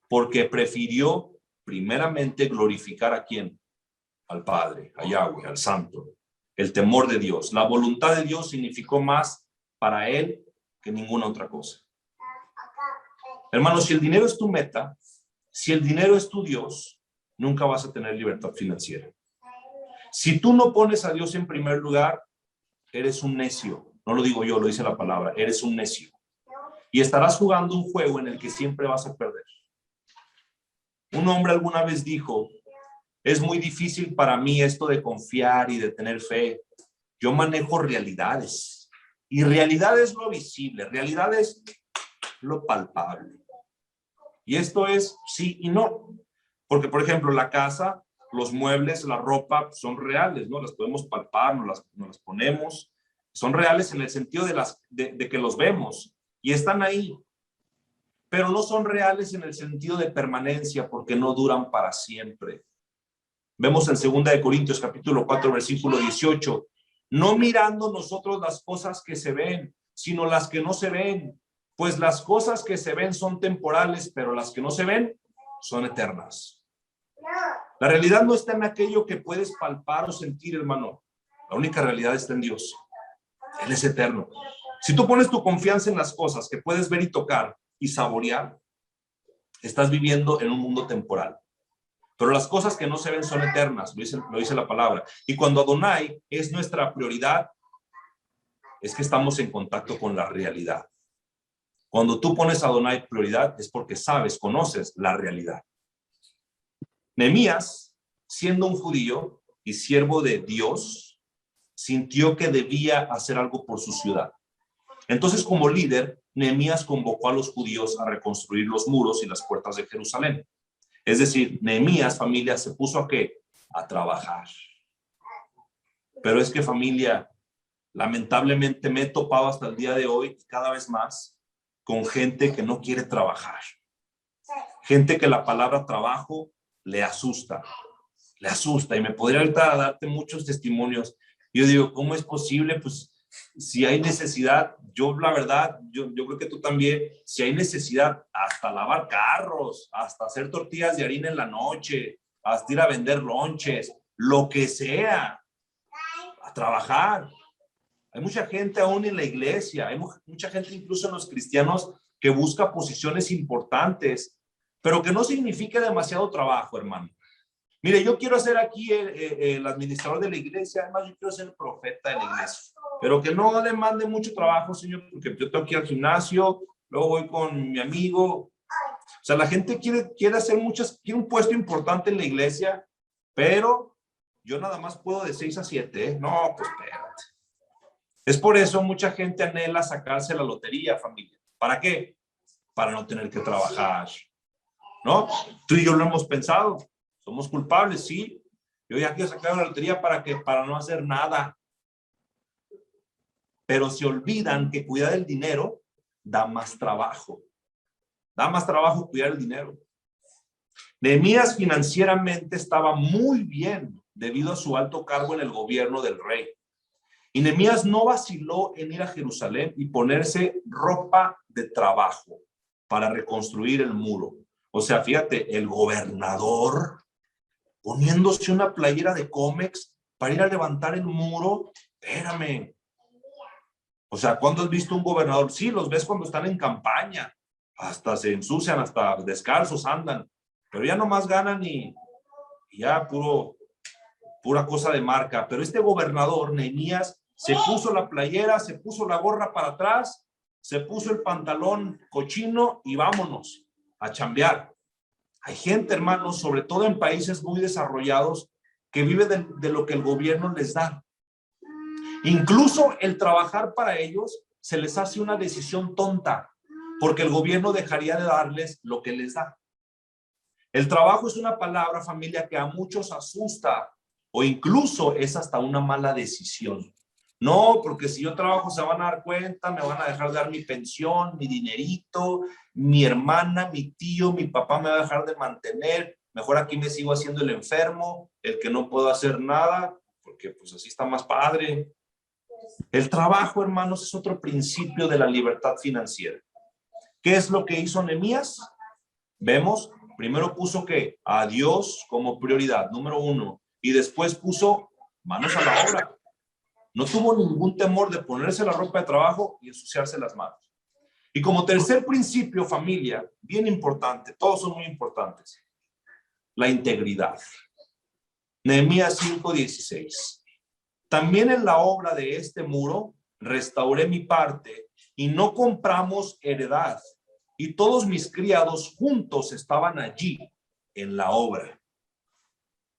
A: porque prefirió primeramente glorificar ¿a quién? Al Padre, a Yahweh, al Santo. El temor de Dios, la voluntad de Dios significó más para él que ninguna otra cosa. Hermanos, si el dinero es tu meta, si el dinero es tu Dios, nunca vas a tener libertad financiera. Si tú no pones a Dios en primer lugar, eres un necio. No lo digo yo, lo dice la palabra. Eres un necio. Y estarás jugando un juego en el que siempre vas a perder. Un hombre alguna vez dijo, es muy difícil para mí esto de confiar y de tener fe. Yo manejo realidades. Y realidad es lo visible, realidad es lo palpable. Y esto es sí y no. Porque, por ejemplo, la casa, los muebles, la ropa son reales, ¿no? Las podemos palpar, nos las ponemos. Son reales en el sentido de que los vemos y están ahí. Pero no son reales en el sentido de permanencia porque no duran para siempre. Vemos en 2 Corintios capítulo 4, versículo 18. No mirando nosotros las cosas que se ven, sino las que no se ven. Pues las cosas que se ven son temporales, pero las que no se ven son eternas. La realidad no está en aquello que puedes palpar o sentir, hermano. La única realidad está en Dios. Él es eterno. Si tú pones tu confianza en las cosas que puedes ver y tocar y saborear, estás viviendo en un mundo temporal. Pero las cosas que no se ven son eternas, lo dice la palabra. Y cuando Adonai es nuestra prioridad, es que estamos en contacto con la realidad. Cuando tú pones a Adonai prioridad, es porque sabes, conoces la realidad. Nehemías, siendo un judío y siervo de Dios, sintió que debía hacer algo por su ciudad. Entonces, como líder, Nehemías convocó a los judíos a reconstruir los muros y las puertas de Jerusalén. Es decir, Nehemías, familia, se puso ¿a qué? A trabajar. Pero es que, familia, lamentablemente me he topado hasta el día de hoy, cada vez más, con gente que no quiere trabajar. Gente que la palabra trabajo le asusta. Y me podría ahorita darte muchos testimonios. Yo digo, ¿cómo es posible? Pues si hay necesidad, yo la verdad, yo creo que tú también, si hay necesidad, hasta lavar carros, hasta hacer tortillas de harina en la noche, hasta ir a vender lonches, lo que sea, a trabajar. Hay mucha gente aún en la iglesia, hay mucha gente incluso en los cristianos que busca posiciones importantes, pero que no significa demasiado trabajo, hermano. Mire, yo quiero ser aquí el administrador de la iglesia, además yo quiero ser el profeta de la iglesia, pero que no demande mucho trabajo, Señor, porque yo tengo que ir al gimnasio, luego voy con mi amigo. O sea, la gente quiere hacer quiere un puesto importante en la iglesia, pero yo nada más puedo de 6 a 7, ¿eh? No, pues espérate. Es por eso mucha gente anhela sacarse la lotería, familia. ¿Para qué? Para no tener que trabajar. ¿no? Tú y yo lo hemos pensado. Somos culpables, sí. Yo ya quiero sacar la lotería para no hacer nada. Pero se olvidan que cuidar el dinero da más trabajo. Da más trabajo cuidar el dinero. Nehemías financieramente estaba muy bien debido a su alto cargo en el gobierno del rey. Y Nehemías no vaciló en ir a Jerusalén y ponerse ropa de trabajo para reconstruir el muro. O sea, fíjate, el gobernador poniéndose una playera de Comex para ir a levantar el muro. Espérame. O sea, ¿cuándo has visto un gobernador? Sí, los ves cuando están en campaña. Hasta se ensucian, hasta descalzos andan. Pero ya nomás ganan y ya pura cosa de marca. Pero este gobernador, Nehemías, se puso la playera, se puso la gorra para atrás, se puso el pantalón cochino y vámonos a chambear. Hay gente, hermanos, sobre todo en países muy desarrollados, que vive de lo que el gobierno les da. Incluso el trabajar para ellos se les hace una decisión tonta, porque el gobierno dejaría de darles lo que les da. El trabajo es una palabra, familia, que a muchos asusta o incluso es hasta una mala decisión. No, porque si yo trabajo se van a dar cuenta, me van a dejar de dar mi pensión, mi dinerito, mi hermana, mi tío, mi papá me va a dejar de mantener. Mejor aquí me sigo haciendo el enfermo, el que no puedo hacer nada, porque pues así está más padre. El trabajo, hermanos, es otro principio de la libertad financiera. ¿Qué es lo que hizo Nehemías? Vemos, primero puso que a Dios como prioridad, número 1, y después puso manos a la obra. No tuvo ningún temor de ponerse la ropa de trabajo y ensuciarse las manos. Y como tercer principio, familia, bien importante, todos son muy importantes, la integridad. Nehemías 5:16. También en la obra de este muro restauré mi parte y no compramos heredad. Y todos mis criados juntos estaban allí en la obra.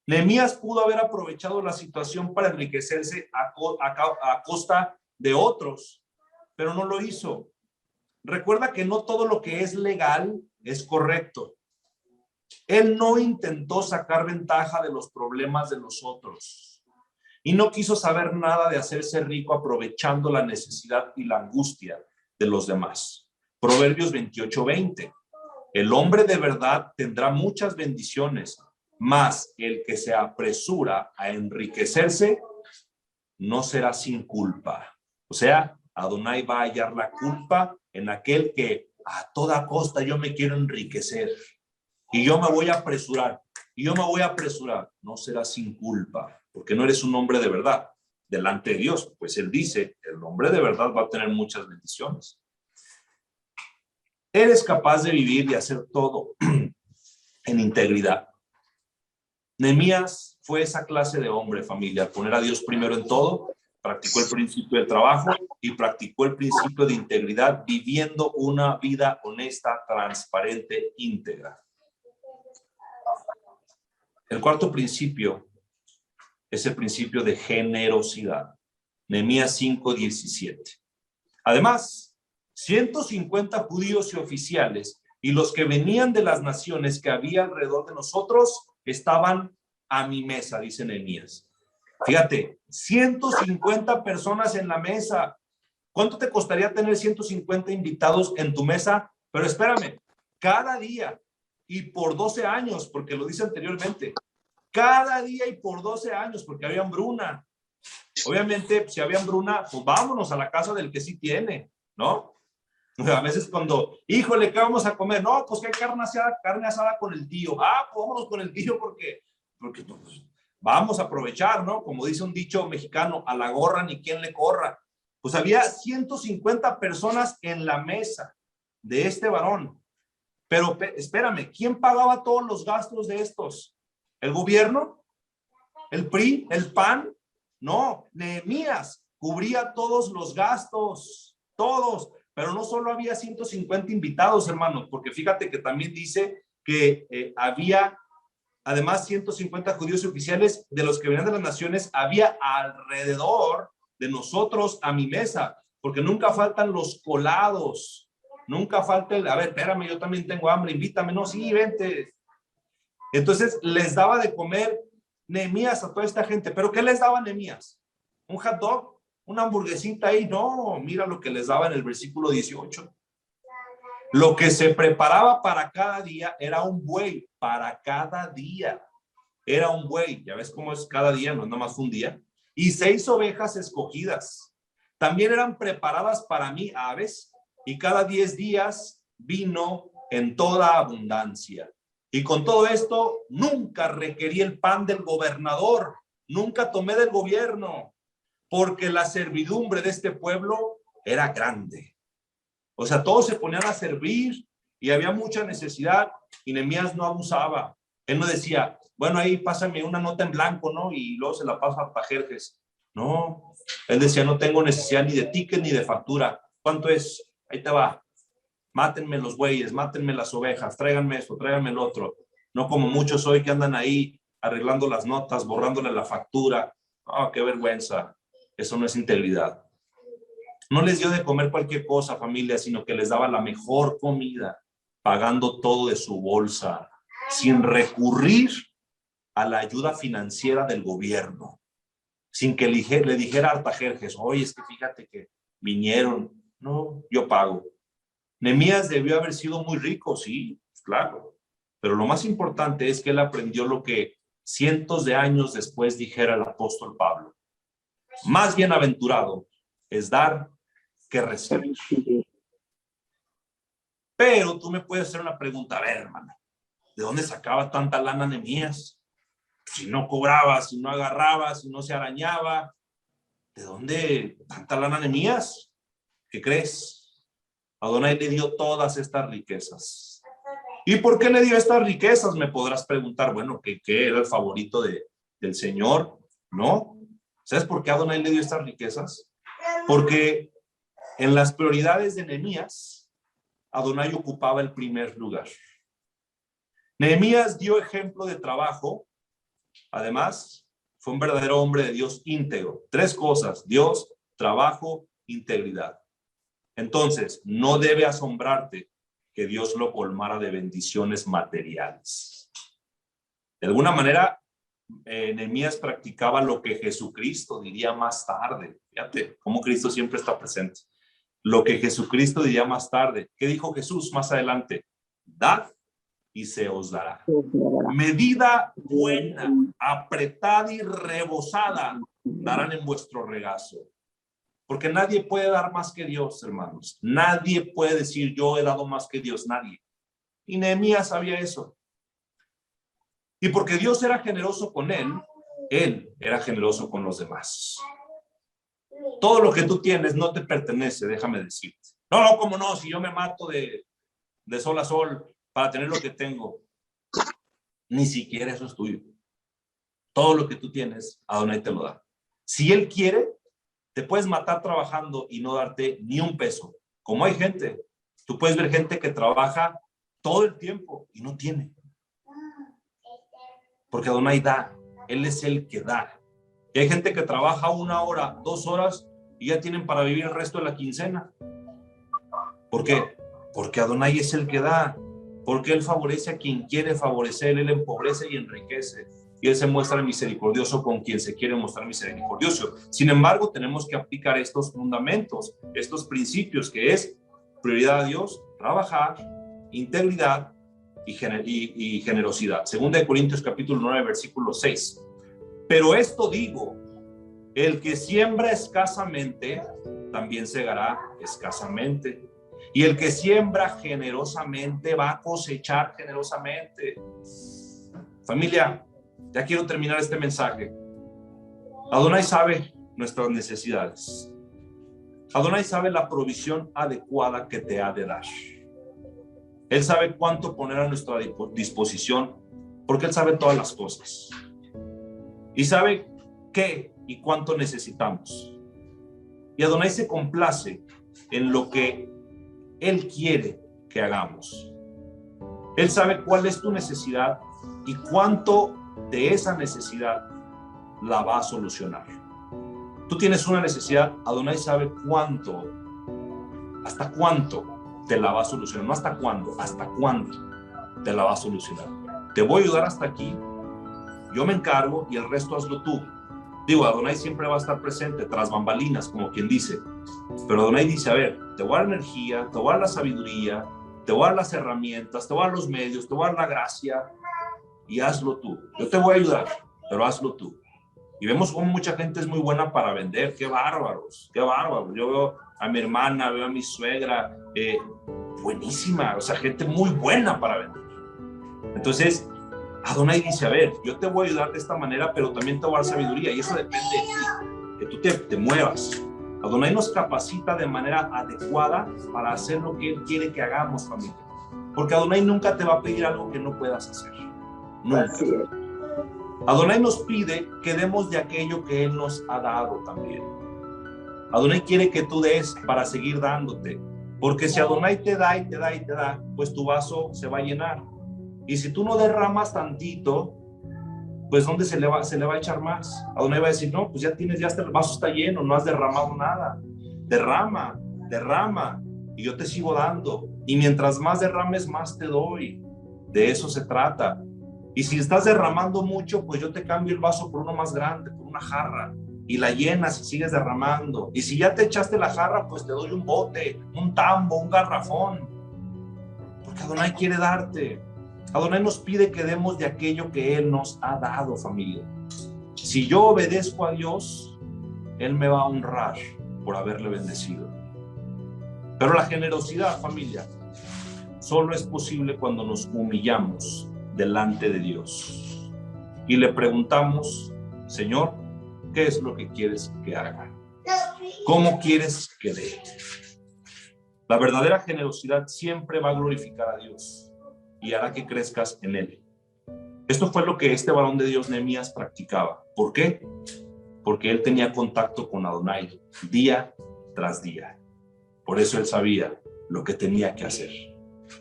A: Nehemías pudo haber aprovechado la situación para enriquecerse a costa de otros, pero no lo hizo. Recuerda que no todo lo que es legal es correcto. Él no intentó sacar ventaja de los problemas de los otros y no quiso saber nada de hacerse rico aprovechando la necesidad y la angustia de los demás. Proverbios 28:20. El hombre de verdad tendrá muchas bendiciones, mas el que se apresura a enriquecerse no será sin culpa. O sea, Adonai va a hallar la culpa en aquel que a toda costa yo me quiero enriquecer y yo me voy a apresurar y yo me voy a apresurar. No será sin culpa, porque no eres un hombre de verdad delante de Dios. Pues él dice, el hombre de verdad va a tener muchas bendiciones. Eres capaz de vivir y hacer todo en integridad. Nehemías fue esa clase de hombre, familia, poner a Dios primero en todo, practicó el principio del trabajo y practicó el principio de integridad, viviendo una vida honesta, transparente, íntegra. El cuarto principio es el principio de generosidad. Nehemías 5:17. Además, 150 judíos y oficiales y los que venían de las naciones que había alrededor de nosotros estaban a mi mesa, dice Nehemías. Fíjate, 150 personas en la mesa. ¿Cuánto te costaría tener 150 invitados en tu mesa? Pero espérame, cada día y por 12 años, porque lo dice anteriormente, cada día y por 12 años, porque había hambruna. Obviamente, si había hambruna, pues vámonos a la casa del que sí tiene, ¿no? A veces cuando, híjole, ¿qué vamos a comer? No, pues que hay carne asada con el tío. Ah, pues vámonos con el tío porque pues, vamos a aprovechar, ¿no? Como dice un dicho mexicano, a la gorra ni quien le corra. Pues había 150 personas en la mesa de este varón. Pero espérame, ¿quién pagaba todos los gastos de estos? ¿El gobierno? ¿El PRI? ¿El PAN? No, Nehemías cubría todos los gastos, todos. Pero no solo había 150 invitados, hermanos, porque fíjate que también dice que había, además, 150 judíos y oficiales de los que venían de las naciones, había alrededor de nosotros a mi mesa, porque nunca faltan los colados, Nunca falta a ver, espérame, yo también tengo hambre, invítame. No, sí, vente. Entonces les daba de comer Nehemías a toda esta gente. ¿Pero qué les daba Nehemías? ¿Un hot dog? ¿Una hamburguesita ahí? No, mira lo que les daba en el versículo 18. Lo que se preparaba para cada día era un buey, para cada día. Era un buey, ya ves cómo es cada día, no es nada más un día. Y 6 ovejas escogidas. También eran preparadas para mí aves, y cada 10 días vino en toda abundancia. Y con todo esto, nunca requerí el pan del gobernador, nunca tomé del gobierno, porque la servidumbre de este pueblo era grande. O sea, todos se ponían a servir y había mucha necesidad, y Nehemías no abusaba. Él no decía, bueno, ahí pásame una nota en blanco, ¿no? Y luego se la pasa a Pajerjes. No, él decía, no tengo necesidad ni de ticket ni de factura. ¿Cuánto es? Ahí te va. Mátenme los bueyes, mátenme las ovejas, tráiganme esto, tráiganme el otro. No como muchos hoy que andan ahí arreglando las notas, borrándole la factura. Oh, qué vergüenza. Eso no es integridad. No les dio de comer cualquier cosa, familia, sino que les daba la mejor comida, pagando todo de su bolsa, sin recurrir a la ayuda financiera del gobierno, sin que le dijera a Artajerjes, oye, es que fíjate que vinieron. No, yo pago. Nehemías debió haber sido muy rico, sí, claro, pero lo más importante es que él aprendió lo que cientos de años después dijera el apóstol Pablo: más bienaventurado es dar que recibir. Pero tú me puedes hacer una pregunta, a ver, hermano, ¿de dónde sacaba tanta lana Nehemías? Si no cobraba, si no agarraba, si no se arañaba, ¿de dónde tanta lana Nehemías? ¿Qué crees? Adonai le dio todas estas riquezas. ¿Y por qué le dio estas riquezas? Me podrás preguntar, bueno, ¿qué era el favorito del Señor? ¿No? ¿Sabes por qué Adonai le dio estas riquezas? Porque en las prioridades de Nehemías, Adonai ocupaba el primer lugar. Nehemías dio ejemplo de trabajo. Además, fue un verdadero hombre de Dios íntegro. 3 cosas: Dios, trabajo, integridad. Entonces, no debe asombrarte que Dios lo colmara de bendiciones materiales. De alguna manera, Nehemías practicaba lo que Jesucristo diría más tarde. Fíjate cómo Cristo siempre está presente. Lo que Jesucristo diría más tarde. ¿Qué dijo Jesús más adelante? Dad y se os dará. Medida buena, apretada y rebosada darán en vuestro regazo. Porque nadie puede dar más que Dios, hermanos. Nadie puede decir yo he dado más que Dios, nadie. Y Nehemías sabía eso. Y porque Dios era generoso con él era generoso con los demás. Todo lo que tú tienes no te pertenece, déjame decirte. No, ¿cómo no? Si yo me mato de sol a sol para tener lo que tengo, ni siquiera eso es tuyo. Todo lo que tú tienes, Adonai te lo da. Si Él quiere, te puedes matar trabajando y no darte ni un peso. Como hay gente, tú puedes ver gente que trabaja todo el tiempo y no tiene. Porque Adonai da, Él es el que da. Y hay gente que trabaja 1 hora, 2 horas y ya tienen para vivir el resto de la quincena. ¿Por qué? Porque Adonai es el que da. Porque Él favorece a quien quiere favorecer, Él empobrece y enriquece. Y Él se muestra misericordioso con quien se quiere mostrar misericordioso. Sin embargo, tenemos que aplicar estos fundamentos, estos principios, que es prioridad a Dios, trabajar, integridad y generosidad. Segunda de Corintios capítulo 9, versículo 6. Pero esto digo, el que siembra escasamente, también segará escasamente. Y el que siembra generosamente va a cosechar generosamente. Familia, ya quiero terminar este mensaje. Adonai sabe nuestras necesidades. Adonai sabe la provisión adecuada que te ha de dar. Él sabe cuánto poner a nuestra disposición, porque Él sabe todas las cosas. Y sabe qué y cuánto necesitamos. Y Adonai se complace en lo que Él quiere que hagamos. Él sabe cuál es tu necesidad y cuánto de esa necesidad la va a solucionar. Tú tienes una necesidad, Adonai sabe cuánto, hasta cuánto te la va a solucionar. No hasta cuándo, hasta cuándo te la va a solucionar. Te voy a ayudar hasta aquí, yo me encargo y el resto hazlo tú. Digo, Adonai siempre va a estar presente tras bambalinas, como quien dice, pero Adonai dice, a ver, te voy a dar energía, te voy a dar la sabiduría, te voy a dar las herramientas, te voy a dar los medios, te voy a dar la gracia, y hazlo tú. Yo te voy a ayudar, pero hazlo tú. Y vemos cómo mucha gente es muy buena para vender. Qué bárbaros, qué bárbaros. Yo veo a mi hermana, veo a mi suegra, buenísima, o sea, gente muy buena para vender. Entonces, Adonai dice, a ver, yo te voy a ayudar de esta manera, pero también te voy a dar sabiduría, y eso depende de ti, que tú te muevas. Adonai nos capacita de manera adecuada para hacer lo que Él quiere que hagamos, familia. Porque Adonai nunca te va a pedir algo que no puedas hacer. Nunca. Adonai nos pide que demos de aquello que Él nos ha dado también. Adonai quiere que tú des para seguir dándote. Porque si Adonai te da y te da y te da, pues tu vaso se va a llenar. Y si tú no derramas tantito, pues ¿dónde se le va a echar más? Adonai va a decir, no, pues ya el vaso está lleno, no has derramado nada. Derrama, derrama, y yo te sigo dando. Y mientras más derrames, más te doy. De eso se trata. Y si estás derramando mucho, pues yo te cambio el vaso por uno más grande, por una jarra, y la llenas y sigues derramando. Y si ya te echaste la jarra, pues te doy un bote, un tambo, un garrafón. Porque Adonai quiere darte. Adonai nos pide que demos de aquello que Él nos ha dado, familia. Si yo obedezco a Dios, Él me va a honrar por haberle bendecido. Pero la generosidad, familia, solo es posible cuando nos humillamos delante de Dios y le preguntamos, Señor, ¿qué es lo que quieres que haga? ¿Cómo quieres que dé? La verdadera generosidad siempre va a glorificar a Dios y hará que crezcas en Él. Esto fue lo que este varón de Dios, Nehemías, practicaba. ¿Por qué? Porque él tenía contacto con Adonai día tras día. Por eso él sabía lo que tenía que hacer.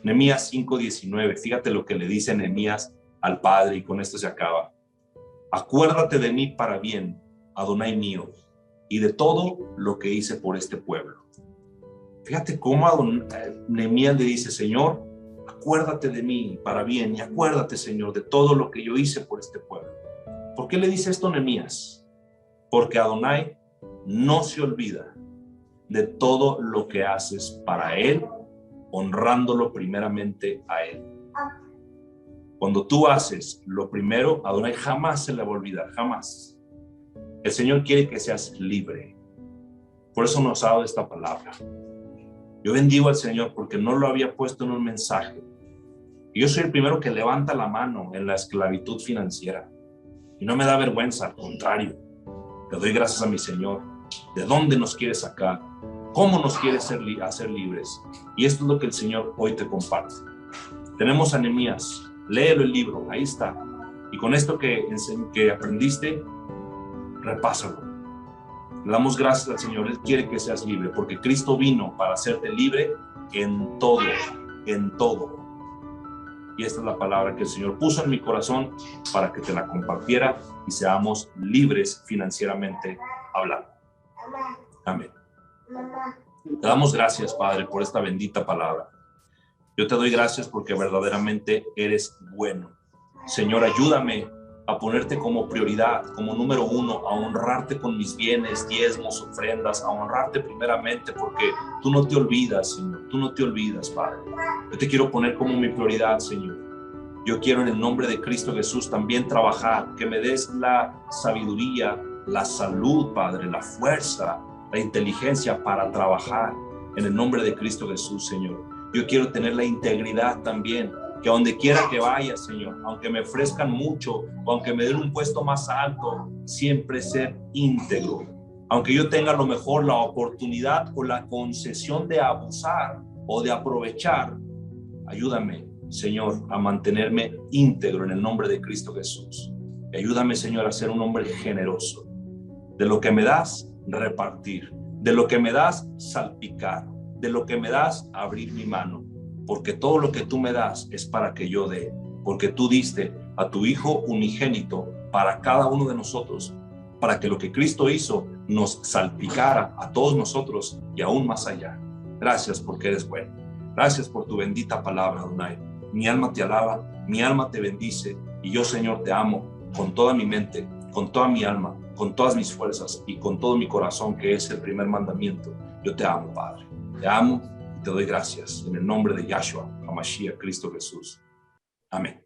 A: Nehemías 5:19, fíjate lo que le dice Nehemías al Padre, y con esto se acaba. Acuérdate de mí para bien, Adonai mío, y de todo lo que hice por este pueblo. Fíjate cómo Nehemías le dice, Señor, acuérdate de mí para bien, y acuérdate, Señor, de todo lo que yo hice por este pueblo. ¿Por qué le dice esto Nehemías? Porque Adonai no se olvida de todo lo que haces para Él, honrándolo primeramente a Él. Cuando tú haces lo primero, Adonai jamás se le va a olvidar, jamás. El Señor quiere que seas libre. Por eso nos ha dado esta palabra. Yo bendigo al Señor porque no lo había puesto en un mensaje. Y yo soy el primero que levanta la mano en la esclavitud financiera. Y no me da vergüenza, al contrario. Le doy gracias a mi Señor. ¿De dónde nos quiere sacar? ¿Cómo nos quiere hacer libres? Y esto es lo que el Señor hoy te comparte. Tenemos a Nehemías. Léelo el libro, ahí está. Y con esto que aprendiste, repásalo. Le damos gracias al Señor. Él quiere que seas libre, porque Cristo vino para hacerte libre en todo, en todo. Y esta es la palabra que el Señor puso en mi corazón para que te la compartiera y seamos libres financieramente hablando. Amén. Te damos gracias, Padre, por esta bendita palabra. Yo te doy gracias porque verdaderamente eres bueno. Señor, ayúdame a ponerte como prioridad, como número uno, a honrarte con mis bienes, diezmos, ofrendas, a honrarte primeramente, porque tú no te olvidas, Señor, tú no te olvidas, Padre. Yo te quiero poner como mi prioridad, Señor. Yo quiero en el nombre de Cristo Jesús también trabajar, que me des la sabiduría, la salud, Padre, la fuerza, la inteligencia para trabajar en el nombre de Cristo Jesús, Señor. Yo quiero tener la integridad también, que a donde quiera que vaya, Señor, aunque me ofrezcan mucho o aunque me den un puesto más alto, siempre ser íntegro. Aunque yo tenga a lo mejor la oportunidad o la concesión de abusar o de aprovechar, ayúdame, Señor, a mantenerme íntegro en el nombre de Cristo Jesús. Y ayúdame, Señor, a ser un hombre generoso. De lo que me das, repartir. De lo que me das, salpicar. De lo que me das, abrir mi mano. Porque todo lo que tú me das es para que yo dé. Porque tú diste a tu Hijo unigénito para cada uno de nosotros, para que lo que Cristo hizo nos salpicara a todos nosotros y aún más allá. Gracias porque eres bueno. Gracias por tu bendita palabra, Adonai. Mi alma te alaba, mi alma te bendice, y yo, Señor, te amo con toda mi mente, con toda mi alma, con todas mis fuerzas y con todo mi corazón, que es el primer mandamiento. Yo te amo, Padre. Te amo y te doy gracias en el nombre de Yahshua HaMashiach, Cristo Jesús. Amén.